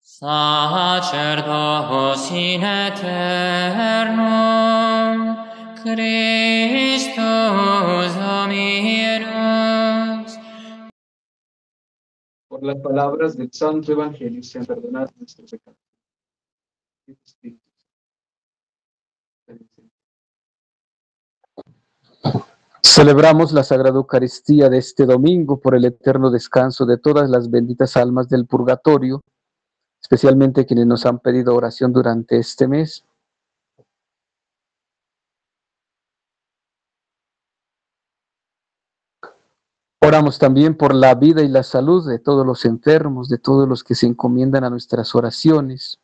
Sacerdos in aeternum, Christus dominus. Por las palabras del Santo Evangelio sean perdonados nuestros pecados. Celebramos la Sagrada Eucaristía de este domingo por el eterno descanso de todas las benditas almas del purgatorio, especialmente quienes nos han pedido oración durante este mes. Oramos también por la vida y la salud de todos los enfermos, de todos los que se encomiendan a nuestras oraciones.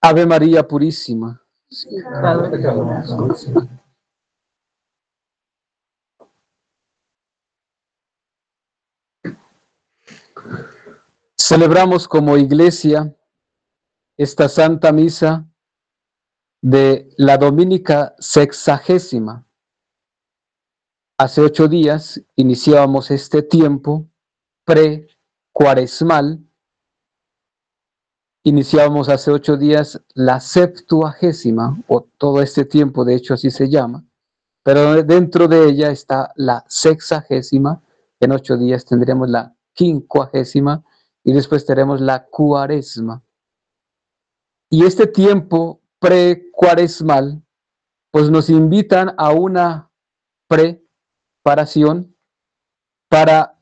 Ave María Purísima. Celebramos como iglesia esta Santa Misa de la Dominica Sexagésima. Hace 8 días iniciábamos este tiempo pre-cuaresmal. Iniciábamos hace 8 días la Septuagésima, o todo este tiempo, de hecho así se llama, pero dentro de ella está la Sexagésima. En 8 días tendremos la Quincuagésima y después tenemos la Cuaresma. Y este tiempo pre-cuaresmal, pues nos invitan a una preparación para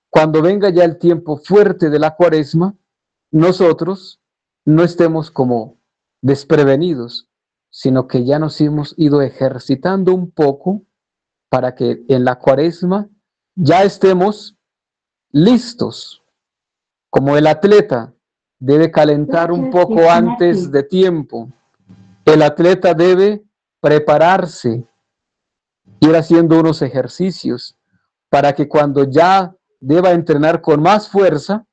cuando venga ya el tiempo fuerte de la cuaresma, nosotros no estemos como desprevenidos, sino que ya nos hemos ido ejercitando un poco para que en la cuaresma ya estemos listos. Como el atleta debe calentar un poco antes de tiempo, el atleta debe prepararse, ir haciendo unos ejercicios para que cuando ya deba entrenar con más fuerza,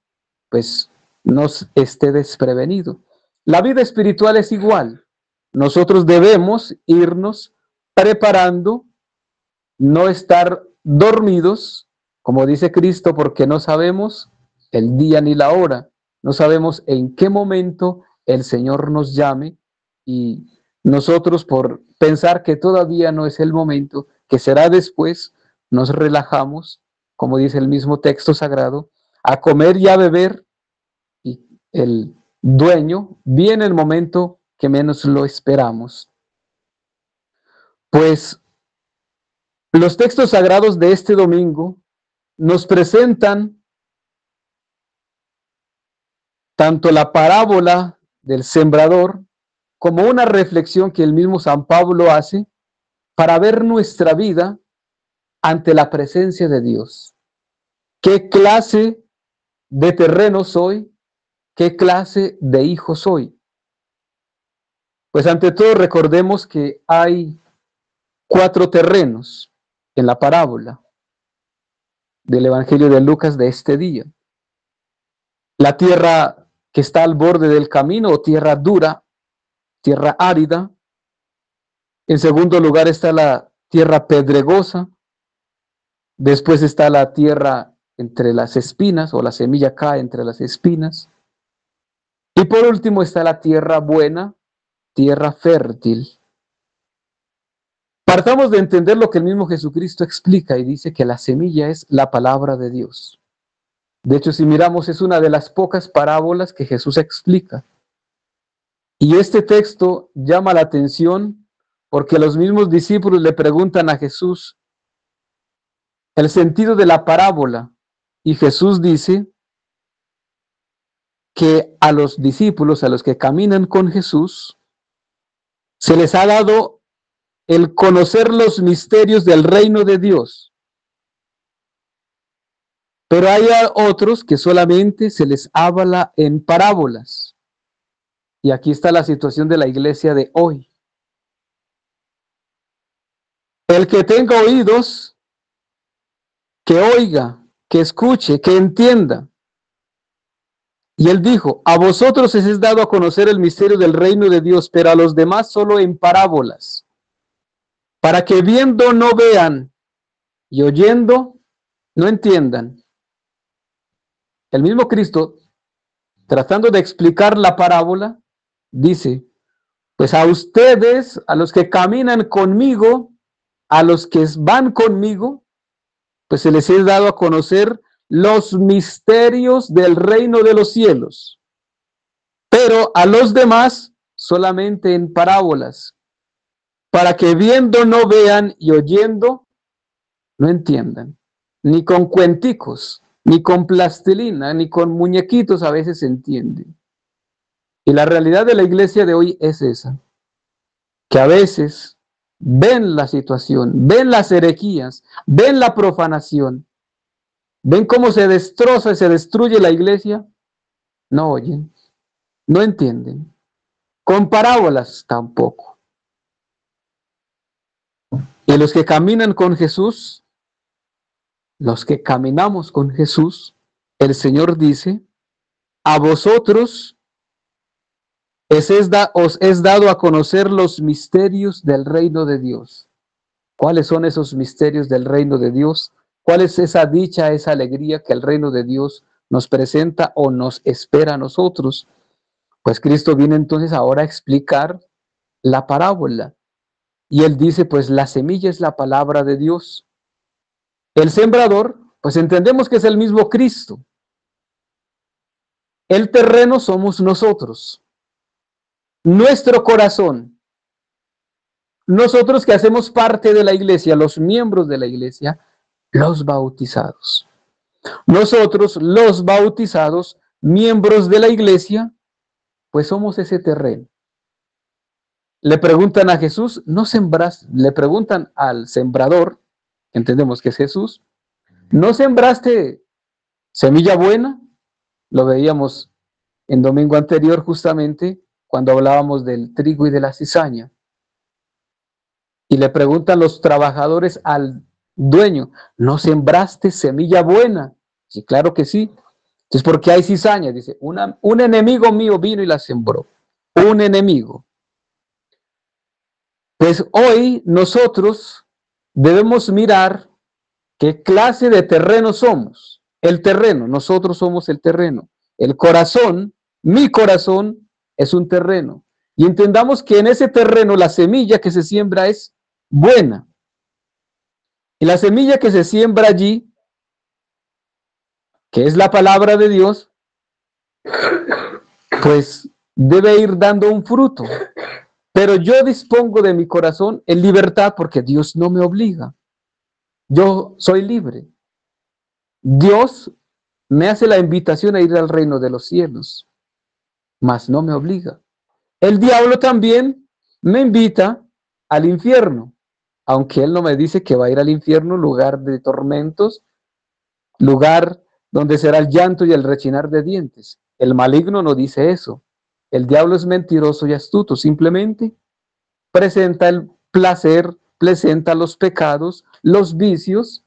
pues no esté desprevenido. La vida espiritual es igual. Nosotros debemos irnos preparando, no estar dormidos, como dice Cristo, porque no sabemos el día ni la hora, no sabemos en qué momento el Señor nos llame, y nosotros, por pensar que todavía no es el momento, que será después, nos relajamos, como dice el mismo texto sagrado, a comer y a beber, y el dueño viene el momento que menos lo esperamos. Pues los textos sagrados de este domingo nos presentan tanto la parábola del sembrador como una reflexión que el mismo San Pablo hace para ver nuestra vida ante la presencia de Dios. ¿Qué clase de terreno soy? ¿Qué clase de hijo soy? Pues ante todo recordemos que hay 4 terrenos en la parábola del Evangelio de Lucas de este día. La tierra que está al borde del camino, o tierra dura, tierra árida. En segundo lugar está la tierra pedregosa. Después está la tierra entre las espinas, o la semilla cae entre las espinas. Y por último está la tierra buena, tierra fértil. Partamos de entender lo que el mismo Jesucristo explica y dice que la semilla es la palabra de Dios. De hecho, si miramos, es una de las pocas parábolas que Jesús explica. Y este texto llama la atención porque los mismos discípulos le preguntan a Jesús el sentido de la parábola. Y Jesús dice que a los discípulos, a los que caminan con Jesús, se les ha dado el conocer los misterios del reino de Dios. Pero hay otros que solamente se les habla en parábolas. Y aquí está la situación de la iglesia de hoy. El que tenga oídos, que oiga, que escuche, que entienda. Y él dijo, a vosotros os es dado a conocer el misterio del reino de Dios, pero a los demás solo en parábolas, para que viendo no vean y oyendo no entiendan. El mismo Cristo, tratando de explicar la parábola, dice, pues a ustedes, a los que caminan conmigo, a los que van conmigo, pues se les es dado a conocer los misterios del reino de los cielos, pero a los demás solamente en parábolas, para que viendo no vean y oyendo no entiendan, ni con cuenticos, ni con plastilina, ni con muñequitos a veces se entiende. Y la realidad de la iglesia de hoy es esa, que a veces ven la situación, ven las herejías, ven la profanación, ven cómo se destroza y se destruye la iglesia, no oyen, no entienden. Con parábolas tampoco. Y los que caminan con Jesús, los que caminamos con Jesús, el Señor dice, a vosotros os es dado a conocer los misterios del reino de Dios. ¿Cuáles son esos misterios del reino de Dios? ¿Cuál es esa dicha, esa alegría que el reino de Dios nos presenta o nos espera a nosotros? Pues Cristo viene entonces ahora a explicar la parábola. Y él dice, pues la semilla es la palabra de Dios. El sembrador, pues entendemos que es el mismo Cristo. El terreno somos nosotros. Nuestro corazón. Nosotros que hacemos parte de la iglesia, los miembros de la iglesia, los bautizados. Nosotros, los bautizados, miembros de la iglesia, pues somos ese terreno. Le preguntan a Jesús, ¿no sembraste? Le preguntan al sembrador, entendemos que es Jesús, ¿no sembraste semilla buena? Lo veíamos en domingo anterior justamente cuando hablábamos del trigo y de la cizaña. Y le preguntan los trabajadores al dueño, ¿no sembraste semilla buena? Sí, claro que sí. Entonces, ¿por qué hay cizaña? Dice, un enemigo mío vino y la sembró. Un enemigo. Pues hoy nosotros debemos mirar qué clase de terreno somos. El terreno, nosotros somos el terreno. El corazón, mi corazón, es un terreno. Y entendamos que en ese terreno la semilla que se siembra es buena. Y la semilla que se siembra allí, que es la palabra de Dios, pues debe ir dando un fruto. Pero yo dispongo de mi corazón en libertad porque Dios no me obliga. Yo soy libre. Dios me hace la invitación a ir al reino de los cielos, mas no me obliga. El diablo también me invita al infierno, aunque él no me dice que va a ir al infierno, lugar de tormentos, lugar donde será el llanto y el rechinar de dientes. El maligno no dice eso. El diablo es mentiroso y astuto, simplemente presenta el placer, presenta los pecados, los vicios,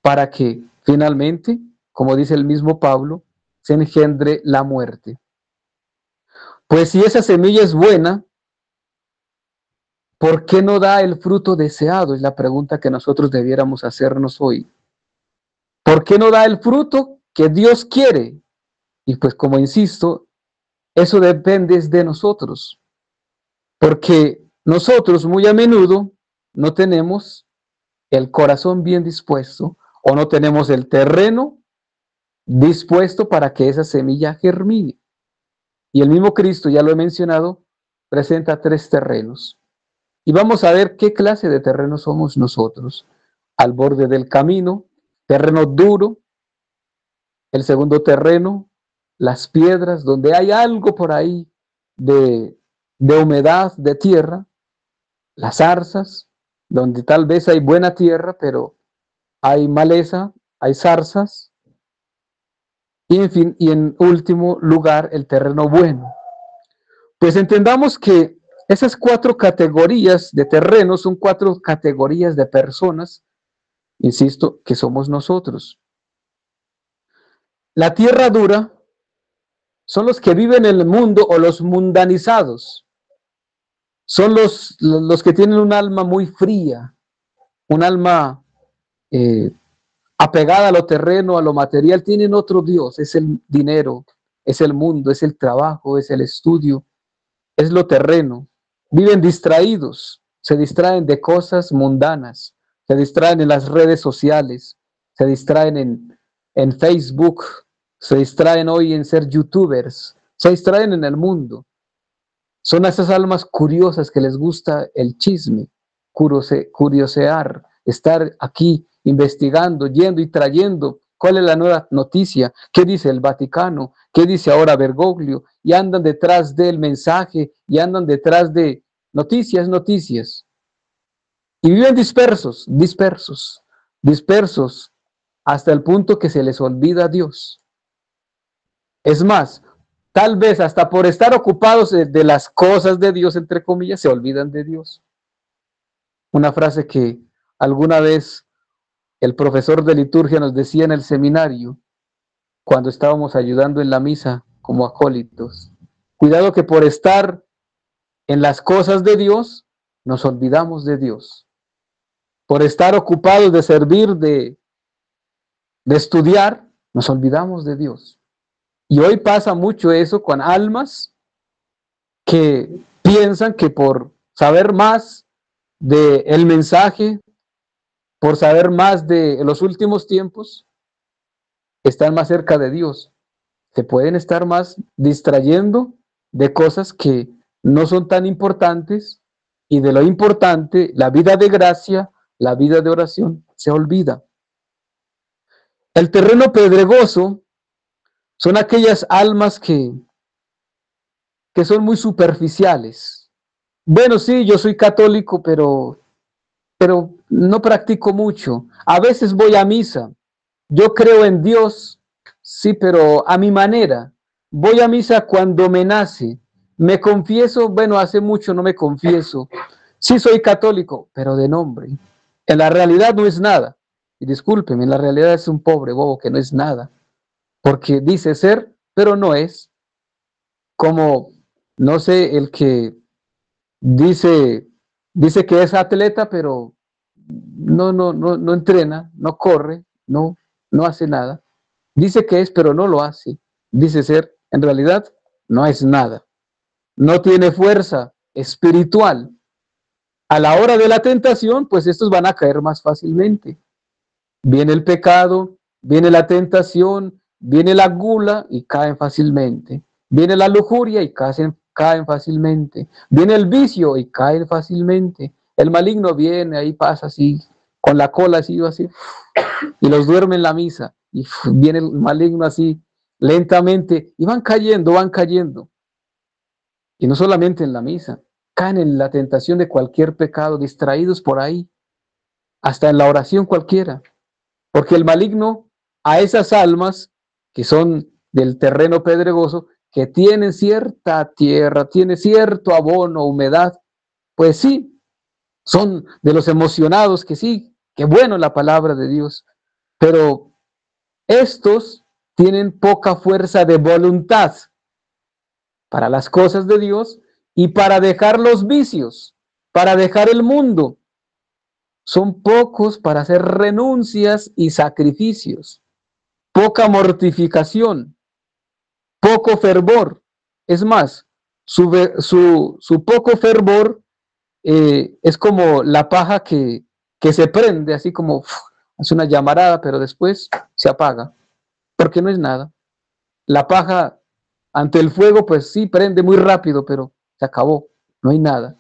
para que finalmente, como dice el mismo Pablo, se engendre la muerte. Pues si esa semilla es buena, ¿por qué no da el fruto deseado? Es la pregunta que nosotros debiéramos hacernos hoy. ¿Por qué no da el fruto que Dios quiere? Y pues como insisto, eso depende de nosotros. Porque nosotros muy a menudo no tenemos el corazón bien dispuesto o no tenemos el terreno dispuesto para que esa semilla germine. Y el mismo Cristo, ya lo he mencionado, presenta 3 terrenos. Y vamos a ver qué clase de terreno somos nosotros. Al borde del camino, terreno duro. El segundo terreno, las piedras, donde hay algo por ahí de humedad, de tierra. Las zarzas, donde tal vez hay buena tierra, pero hay maleza, hay zarzas. Y en fin, y en último lugar, el terreno bueno. Pues entendamos que esas 4 categorías de terreno son 4 categorías de personas, insisto, que somos nosotros. La tierra dura son los que viven en el mundo o los mundanizados. Son los que tienen un alma muy fría, un alma apegada a lo terreno, a lo material. Tienen otro Dios, es el dinero, es el mundo, es el trabajo, es el estudio, es lo terreno. Viven distraídos, se distraen de cosas mundanas, se distraen en las redes sociales, se distraen en Facebook, se distraen hoy en ser youtubers, se distraen en el mundo. Son esas almas curiosas que les gusta el chisme, curiosear, estar aquí investigando, yendo y trayendo cuál es la nueva noticia, qué dice el Vaticano, qué dice ahora Bergoglio, y andan detrás del mensaje, y andan detrás de noticias, y viven dispersos, hasta el punto que se les olvida a Dios. Es más, tal vez hasta por estar ocupados de las cosas de Dios, entre comillas, se olvidan de Dios. Una frase que alguna vez el profesor de liturgia nos decía en el seminario, cuando estábamos ayudando en la misa como acólitos. Cuidado que por estar en las cosas de Dios, nos olvidamos de Dios. Por estar ocupados de servir, de estudiar, nos olvidamos de Dios. Y hoy pasa mucho eso con almas que piensan que por saber más del mensaje, por saber más de los últimos tiempos, están más cerca de Dios. Se pueden estar más distrayendo de cosas que no son tan importantes, y de lo importante, la vida de gracia, la vida de oración, se olvida. El terreno pedregoso son aquellas almas que son muy superficiales. Bueno, sí, yo soy católico, pero no practico mucho. A veces voy a misa. Yo creo en Dios, sí, pero a mi manera. Voy a misa cuando me nace. Me confieso, bueno, hace mucho no me confieso. Sí soy católico, pero de nombre. En la realidad no es nada. Y discúlpeme, en la realidad es un pobre bobo que no es nada. Porque dice ser, pero no es. Como, no sé, el que dice que es atleta, pero no entrena, no corre, no hace nada. Dice que es, pero no lo hace. Dice ser, en realidad no es nada. No tiene fuerza espiritual. A la hora de la tentación, pues estos van a caer más fácilmente. Viene el pecado, viene la tentación, viene la gula y caen fácilmente. Viene la lujuria y caen fácilmente. Viene el vicio y caen fácilmente. El maligno viene, ahí pasa así, con la cola así, y los duerme en la misa. Y viene el maligno así, lentamente, y van cayendo. Y no solamente en la misa, caen en la tentación de cualquier pecado, distraídos por ahí, hasta en la oración cualquiera. Porque el maligno, a esas almas que son del terreno pedregoso, que tienen cierta tierra, tiene cierto abono, humedad, pues sí, son de los emocionados que sí, que bueno la palabra de Dios, pero estos tienen poca fuerza de voluntad para las cosas de Dios y para dejar los vicios, para dejar el mundo. Son pocos para hacer renuncias y sacrificios, poca mortificación, poco fervor. Es más, su poco fervor es como la paja que se prende, así como hace una llamarada, pero después se apaga, porque no es nada. La paja ante el fuego, pues sí, prende muy rápido, pero se acabó, no hay nada.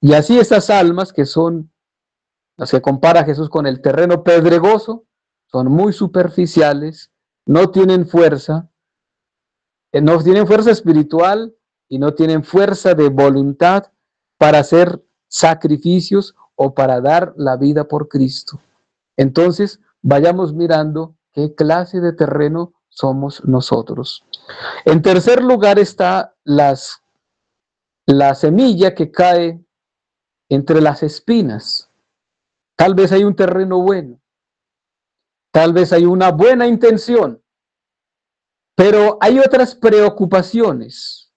Y así esas almas que son las que compara Jesús con el terreno pedregoso, son muy superficiales, no tienen fuerza espiritual y no tienen fuerza de voluntad para hacer sacrificios o para dar la vida por Cristo. Entonces, vayamos mirando qué clase de terreno somos nosotros. En tercer lugar está la semilla que cae entre las espinas. Tal vez hay un terreno bueno, tal vez hay una buena intención, Pero hay otras preocupaciones.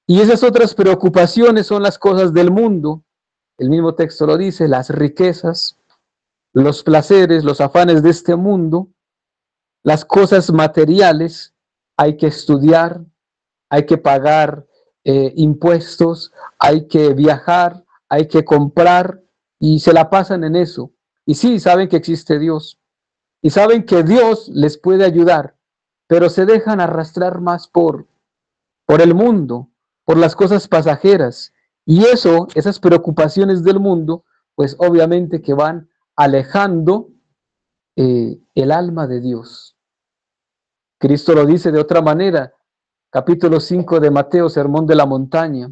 Y esas otras preocupaciones son las cosas del mundo. El mismo texto lo dice, las riquezas, los placeres, los afanes de este mundo, las cosas materiales. Hay que estudiar, hay que pagar impuestos, hay que viajar, hay que comprar y se la pasan en eso. Y sí, saben que existe Dios y saben que Dios les puede ayudar, pero se dejan arrastrar más por el mundo, por las cosas pasajeras. Y eso, esas preocupaciones del mundo, pues obviamente que van alejando el alma de Dios. Cristo lo dice de otra manera, capítulo 5 de Mateo, Sermón de la Montaña.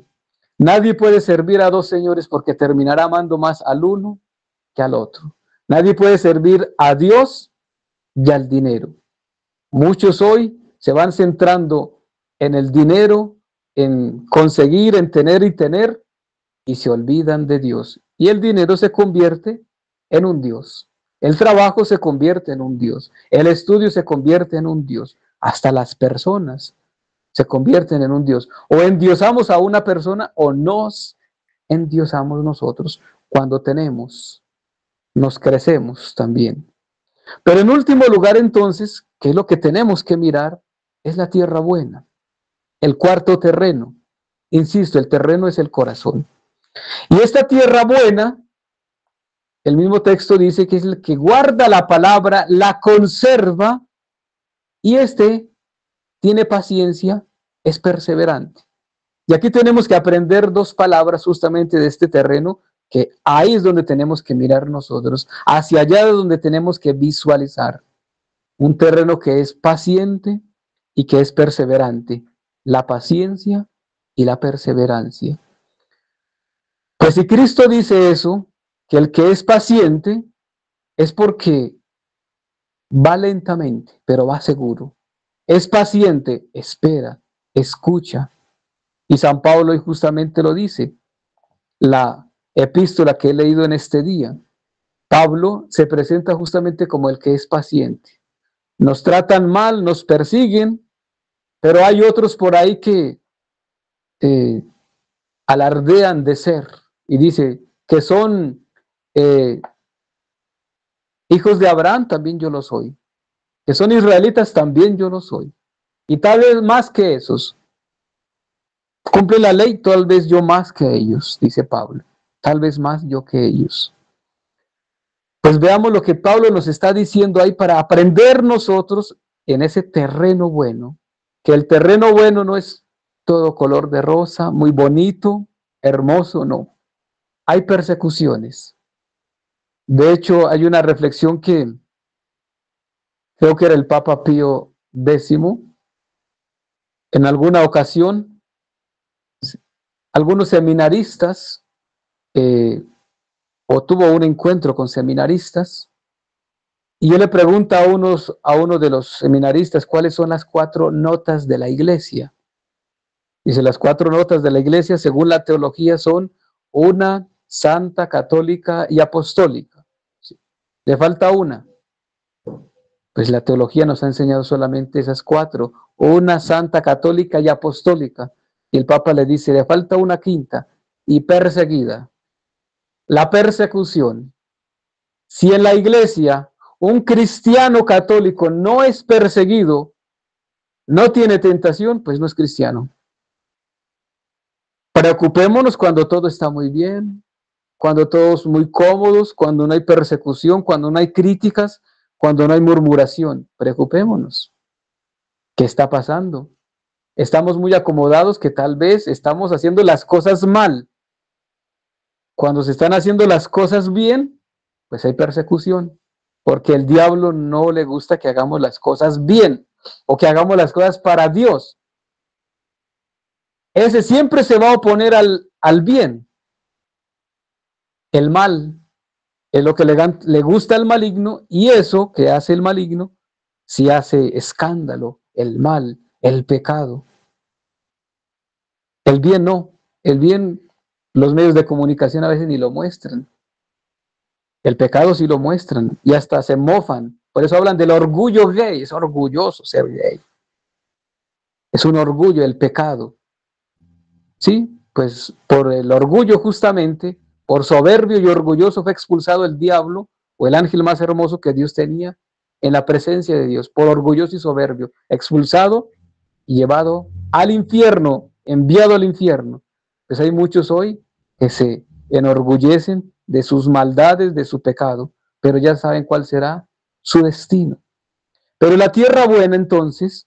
Nadie puede servir a dos señores porque terminará amando más al uno que al otro. Nadie puede servir a Dios y al dinero. Muchos hoy se van centrando en el dinero, en conseguir, en tener y tener, y se olvidan de Dios. Y el dinero se convierte en un Dios. El trabajo se convierte en un Dios. El estudio se convierte en un Dios. Hasta las personas se convierten en un Dios. O endiosamos a una persona o nos endiosamos nosotros cuando tenemos, nos crecemos también. Pero en último lugar, entonces, ¿qué es lo que tenemos que mirar? Es la tierra buena, el cuarto terreno. Insisto, el terreno es el corazón. Y esta tierra buena, el mismo texto dice que es el que guarda la palabra, la conserva, y tiene paciencia, es perseverante. Y aquí tenemos que aprender dos palabras justamente de este terreno, que ahí es donde tenemos que mirar nosotros, hacia allá es donde tenemos que visualizar. Un terreno que es paciente y que es perseverante. La paciencia y la perseverancia. Pues si Cristo dice eso, que el que es paciente es porque va lentamente, pero va seguro. Es paciente, espera, escucha. Y San Pablo hoy justamente lo dice. La epístola que he leído en este día, Pablo se presenta justamente como el que es paciente. Nos tratan mal, nos persiguen, pero hay otros por ahí que alardean de ser y dice que son hijos de Abraham, también yo lo soy. Que son israelitas, también yo lo soy. Y tal vez más que esos. Cumple la ley, tal vez yo más que ellos, dice Pablo. Tal vez más yo que ellos. Pues veamos lo que Pablo nos está diciendo ahí para aprender nosotros en ese terreno bueno. Que el terreno bueno no es todo color de rosa, muy bonito, hermoso, no. Hay persecuciones. De hecho, hay una reflexión que creo que era el Papa Pío X. En alguna ocasión, algunos seminaristas, o tuvo un encuentro con seminaristas, y él le pregunta a uno de los seminaristas cuáles son las 4 notas de la iglesia. Dice, las 4 notas de la iglesia, según la teología, son una, santa, católica y apostólica. Sí. Le falta una. Pues la teología nos ha enseñado solamente esas 4, una, santa, católica y apostólica. Y el Papa le dice, le falta una quinta, y perseguida. La persecución. Si en la iglesia un cristiano católico no es perseguido, no tiene tentación, pues no es cristiano. Preocupémonos cuando todo está muy bien, cuando todos muy cómodos, cuando no hay persecución, cuando no hay críticas, cuando no hay murmuración. Preocupémonos. ¿Qué está pasando? Estamos muy acomodados que tal vez estamos haciendo las cosas mal. Cuando se están haciendo las cosas bien, pues hay persecución, porque el diablo no le gusta que hagamos las cosas bien o que hagamos las cosas para Dios. Ese siempre se va a oponer al bien. El mal es lo que le gusta al maligno, y eso que hace el maligno, si hace escándalo, el mal, el pecado. El bien no. El bien, los medios de comunicación a veces ni lo muestran. El pecado sí lo muestran y hasta se mofan. Por eso hablan del orgullo gay. Es orgulloso ser gay. Es un orgullo el pecado. Sí, pues por el orgullo justamente, por soberbio y orgulloso fue expulsado el diablo o el ángel más hermoso que Dios tenía en la presencia de Dios, por orgulloso y soberbio, expulsado y llevado al infierno, enviado al infierno. Pues hay muchos hoy que se enorgullecen de sus maldades, de su pecado, pero ya saben cuál será su destino. Pero la tierra buena entonces,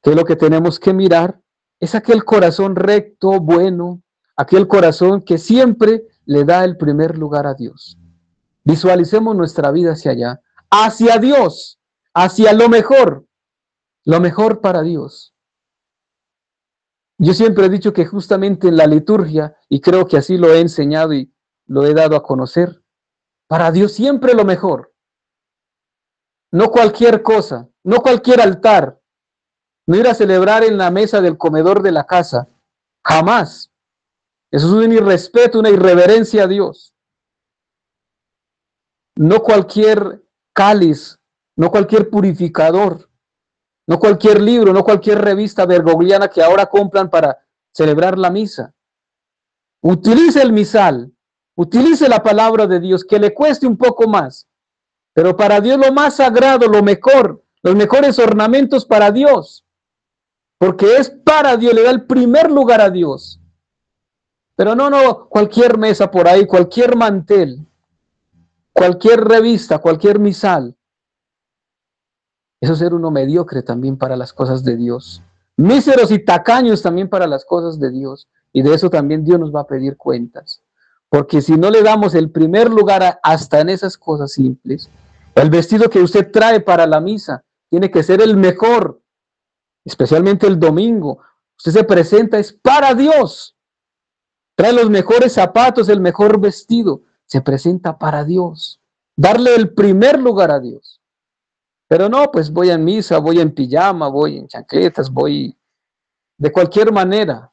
que es lo que tenemos que mirar, es aquel corazón recto, bueno, aquel corazón que siempre le da el primer lugar a Dios. Visualicemos nuestra vida hacia Dios, hacia lo mejor para Dios. Yo siempre he dicho que justamente en la liturgia, y creo que así lo he enseñado y lo he dado a conocer, para Dios siempre lo mejor, no cualquier cosa, no cualquier altar, no ir a celebrar en la mesa del comedor de la casa, jamás. Eso es un irrespeto, una irreverencia a Dios. No cualquier cáliz, no cualquier purificador, no cualquier libro, no cualquier revista bergogliana que ahora compran para celebrar la misa. Utilice el misal, utilice la palabra de Dios, que le cueste un poco más, pero para Dios lo más sagrado, lo mejor, los mejores ornamentos para Dios, porque es para Dios, le da el primer lugar a Dios. Pero no cualquier mesa por ahí, cualquier mantel, cualquier revista, cualquier misal. Eso es ser uno mediocre también para las cosas de Dios. Míseros y tacaños también para las cosas de Dios. Y de eso también Dios nos va a pedir cuentas. Porque si no le damos el primer lugar hasta en esas cosas simples, el vestido que usted trae para la misa tiene que ser el mejor, especialmente el domingo. Usted se presenta, es para Dios. Trae los mejores zapatos, el mejor vestido. Se presenta para Dios. Darle el primer lugar a Dios. Pero no, pues voy en misa, voy en pijama, voy en chancletas, voy de cualquier manera.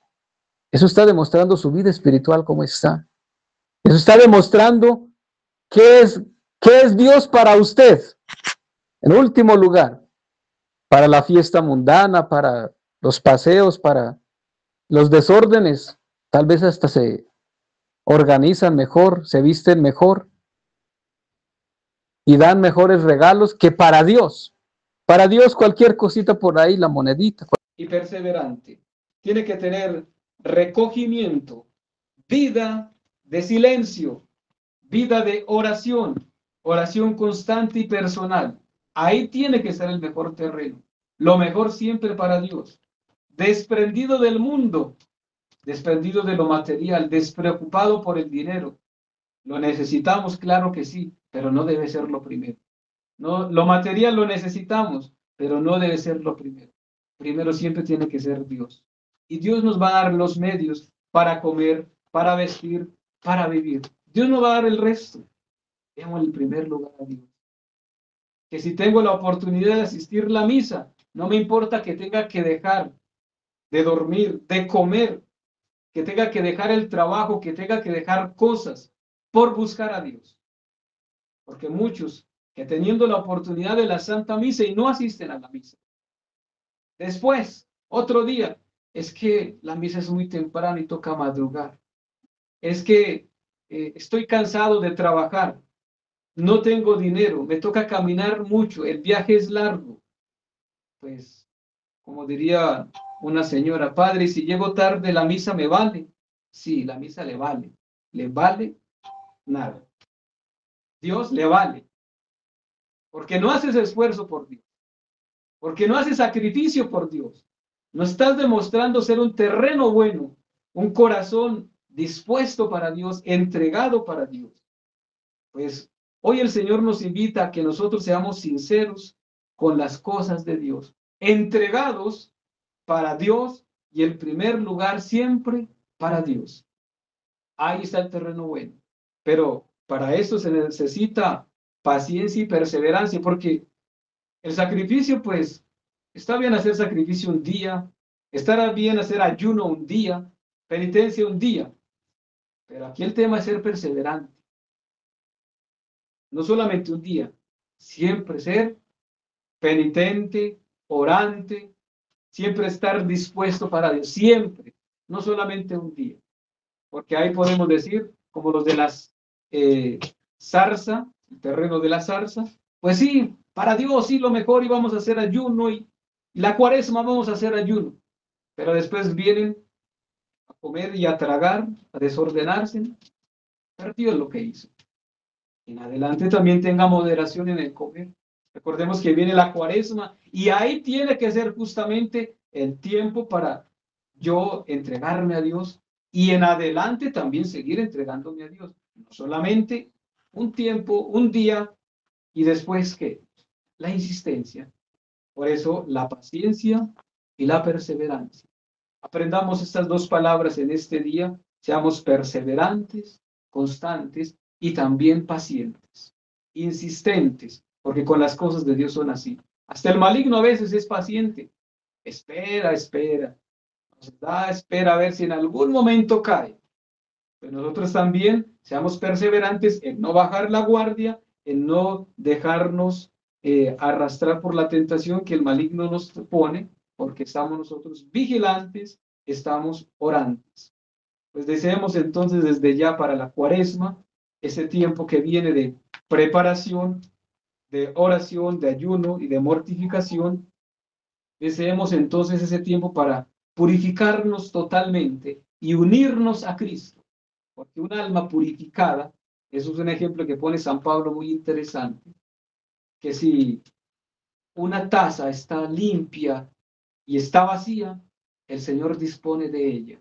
Eso está demostrando su vida espiritual cómo está. Eso está demostrando qué es Dios para usted. En último lugar, para la fiesta mundana, para los paseos, para los desórdenes, tal vez hasta se organizan mejor, se visten mejor y dan mejores regalos que para Dios. Para Dios cualquier cosita por ahí, la monedita. Y perseverante. Tiene que tener recogimiento, vida de silencio, vida de oración, oración constante y personal. Ahí tiene que ser el mejor terreno. Lo mejor siempre para Dios. Desprendido del mundo, desprendido de lo material, despreocupado por el dinero. Lo necesitamos, claro que sí, pero no debe ser lo primero. No, lo material lo necesitamos, pero no debe ser lo primero. Primero siempre tiene que ser Dios. Y Dios nos va a dar los medios para comer, para vestir, para vivir. Dios nos va a dar el resto. Demos el primer lugar a Dios. Que si tengo la oportunidad de asistir a la misa, no me importa que tenga que dejar de dormir, de comer, que tenga que dejar el trabajo, que tenga que dejar cosas por buscar a Dios. Porque muchos que teniendo la oportunidad de la Santa Misa y no asisten a la misa. Después, otro día, es que la misa es muy temprano y toca madrugar. Es que estoy cansado de trabajar, no tengo dinero, me toca caminar mucho, el viaje es largo. Pues, como diría una señora, padre, si llego tarde, la misa me vale. Sí, la misa le vale nada. Dios le vale, porque no haces esfuerzo por Dios, porque no haces sacrificio por Dios. No estás demostrando ser un terreno bueno, un corazón dispuesto para Dios, entregado para Dios. Pues hoy el Señor nos invita a que nosotros seamos sinceros con las cosas de Dios, entregados para Dios y el primer lugar siempre para Dios. Ahí está el terreno bueno. Pero para eso se necesita paciencia y perseverancia, porque el sacrificio, pues, está bien hacer sacrificio un día, estará bien hacer ayuno un día, penitencia un día, pero aquí el tema es ser perseverante. No solamente un día, siempre ser penitente, orante, siempre estar dispuesto para Dios, siempre, no solamente un día, porque ahí podemos decir, como los de las zarza, el terreno de la zarza, pues sí, para Dios sí lo mejor y vamos a hacer ayuno y la cuaresma vamos a hacer ayuno, pero después vienen a comer y a tragar, a desordenarse, perdió lo que hizo. En adelante también tenga moderación en el comer. Recordemos que viene la cuaresma y ahí tiene que ser justamente el tiempo para yo entregarme a Dios y en adelante también seguir entregándome a Dios. No solamente un tiempo, un día y después que la insistencia. Por eso la paciencia y la perseverancia. Aprendamos estas dos palabras en este día. Seamos perseverantes, constantes y también pacientes, insistentes, porque con las cosas de Dios son así. Hasta el maligno a veces es paciente. Espera, espera. Nos da espera a ver si en algún momento cae. Pero nosotros también seamos perseverantes en no bajar la guardia, en no dejarnos arrastrar por la tentación que el maligno nos pone, porque estamos nosotros vigilantes, estamos orantes. Pues deseemos entonces desde ya para la cuaresma, ese tiempo que viene de preparación, de oración, de ayuno y de mortificación, deseemos entonces ese tiempo para purificarnos totalmente y unirnos a Cristo, porque un alma purificada, eso es un ejemplo que pone San Pablo muy interesante, que si una taza está limpia y está vacía, el Señor dispone de ella.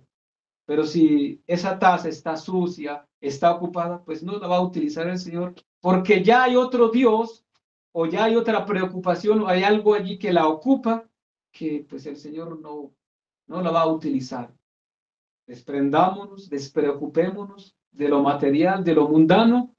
Pero si esa taza está sucia, está ocupada, pues no la va a utilizar el Señor, porque ya hay otro Dios, o ya hay otra preocupación, o hay algo allí que la ocupa, que pues el Señor no la va a utilizar. Desprendámonos, despreocupémonos de lo material, de lo mundano,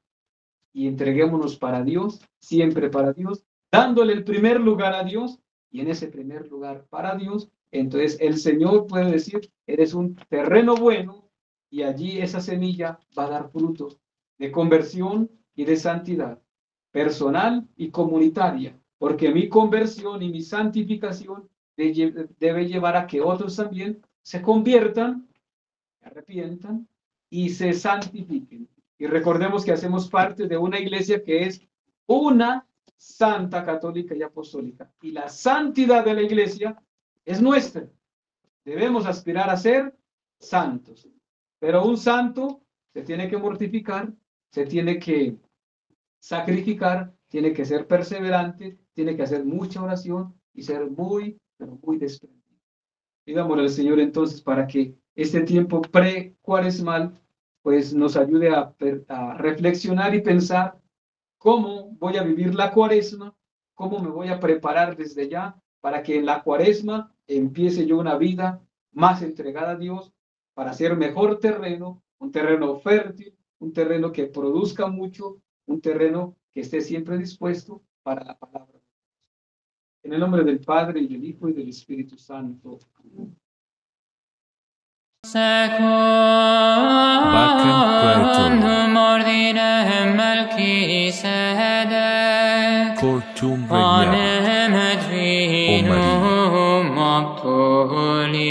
y entreguémonos para Dios, siempre para Dios, dándole el primer lugar a Dios, y en ese primer lugar para Dios, entonces el Señor puede decir, eres un terreno bueno, y allí esa semilla va a dar frutos de conversión y de santidad, personal y comunitaria, porque mi conversión y mi santificación debe llevar a que otros también se conviertan, se arrepientan y se santifiquen. Y recordemos que hacemos parte de una iglesia que es una santa, católica y apostólica. Y la santidad de la iglesia es nuestra. Debemos aspirar a ser santos. Pero un santo se tiene que mortificar, se tiene que sacrificar, tiene que ser perseverante, tiene que hacer mucha oración y ser muy, pero muy desprendido. Pidámosle al Señor entonces para que este tiempo pre-cuaresmal pues nos ayude a reflexionar y pensar cómo voy a vivir la cuaresma, cómo me voy a preparar desde ya para que en la cuaresma empiece yo una vida más entregada a Dios para ser mejor terreno, un terreno fértil, un terreno que produzca mucho, un terreno que esté siempre dispuesto para la palabra. En el nombre del Padre, y del Hijo, y del Espíritu Santo. Amén. Secundum ordinem Melchisedec, Cortum panem regnat, et O Maria. vinum aptoli.